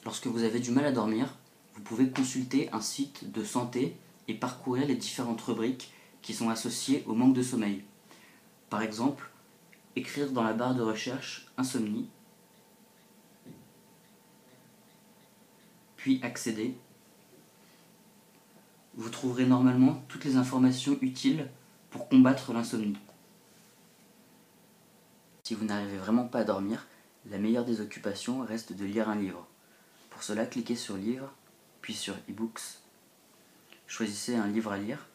Lorsque vous avez du mal à dormir, vous pouvez consulter un site de santé et parcourir les différentes rubriques qui sont associées au manque de sommeil. Par exemple, écrire dans la barre de recherche « insomnie », puis accéder. Vous trouverez normalement toutes les informations utiles pour combattre l'insomnie. Si vous n'arrivez vraiment pas à dormir, la meilleure des occupations reste de lire un livre. Pour cela, cliquez sur Livres, puis sur e-books. Choisissez un livre à lire.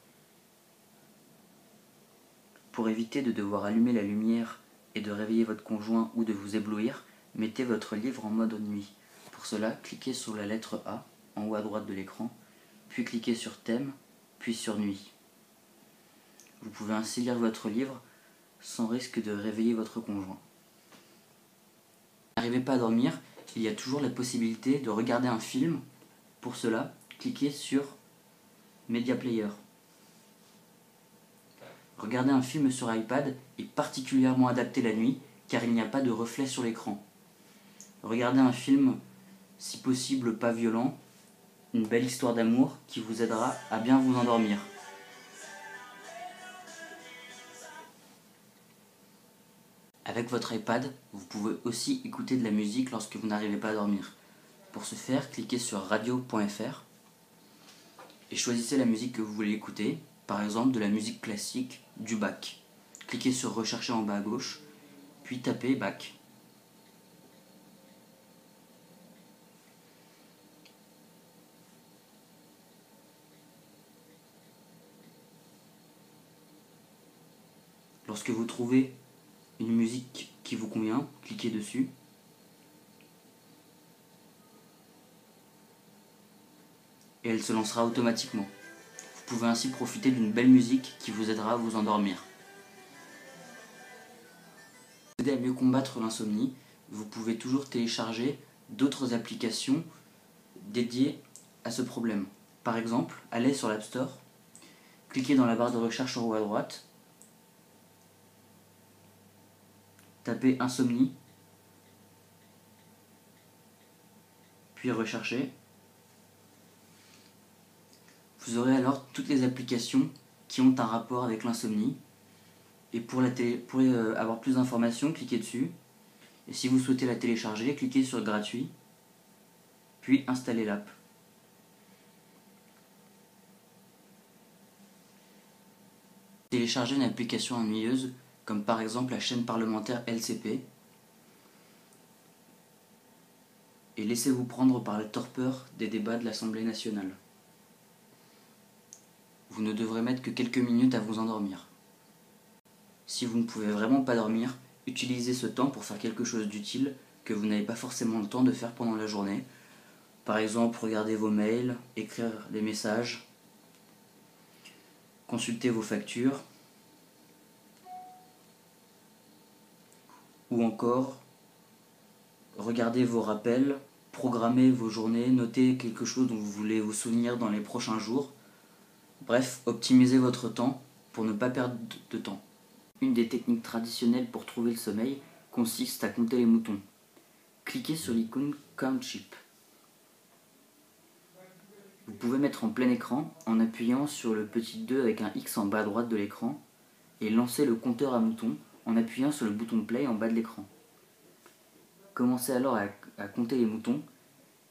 Pour éviter de devoir allumer la lumière et de réveiller votre conjoint ou de vous éblouir, mettez votre livre en mode nuit. Pour cela, cliquez sur la lettre A en haut à droite de l'écran, puis cliquez sur Thème, puis sur Nuit. Vous pouvez ainsi lire votre livre sans risque de réveiller votre conjoint. Si vous n'arrivez pas à dormir, il y a toujours la possibilité de regarder un film. Pour cela, cliquez sur Media Player. Regarder un film sur iPad est particulièrement adapté la nuit car il n'y a pas de reflet sur l'écran. Regardez un film, si possible pas violent, une belle histoire d'amour qui vous aidera à bien vous endormir. Avec votre iPad, vous pouvez aussi écouter de la musique lorsque vous n'arrivez pas à dormir. Pour ce faire, cliquez sur radio.fr et choisissez la musique que vous voulez écouter, par exemple de la musique classique, du Bach. Cliquez sur Rechercher en bas à gauche, puis tapez Bach. Lorsque vous trouvez une musique qui vous convient, cliquez dessus. Et elle se lancera automatiquement. Vous pouvez ainsi profiter d'une belle musique qui vous aidera à vous endormir. Pour aider à mieux combattre l'insomnie, vous pouvez toujours télécharger d'autres applications dédiées à ce problème. Par exemple, allez sur l'App Store, cliquez dans la barre de recherche en haut à droite, tapez insomnie, puis recherchez. Vous aurez alors toutes les applications qui ont un rapport avec l'insomnie. Et pour avoir plus d'informations, cliquez dessus. Et si vous souhaitez la télécharger, cliquez sur gratuit, puis installez l'app. Téléchargez une application ennuyeuse, comme par exemple la chaîne parlementaire LCP, et laissez-vous prendre par la torpeur des débats de l'Assemblée nationale. Vous ne devrez mettre que quelques minutes à vous endormir. Si vous ne pouvez vraiment pas dormir, utilisez ce temps pour faire quelque chose d'utile que vous n'avez pas forcément le temps de faire pendant la journée. Par exemple, regarder vos mails, écrire des messages, consulter vos factures, ou encore regarder vos rappels, programmer vos journées, noter quelque chose dont vous voulez vous souvenir dans les prochains jours. Bref, optimisez votre temps pour ne pas perdre de temps. Une des techniques traditionnelles pour trouver le sommeil consiste à compter les moutons. Cliquez sur l'icône Count Sheep. Vous pouvez mettre en plein écran en appuyant sur le petit 2 avec un X en bas à droite de l'écran et lancer le compteur à moutons en appuyant sur le bouton Play en bas de l'écran. Commencez alors à compter les moutons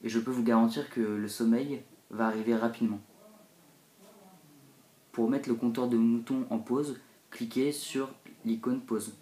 et je peux vous garantir que le sommeil va arriver rapidement. Pour mettre le compteur de moutons en pause, cliquez sur l'icône pause.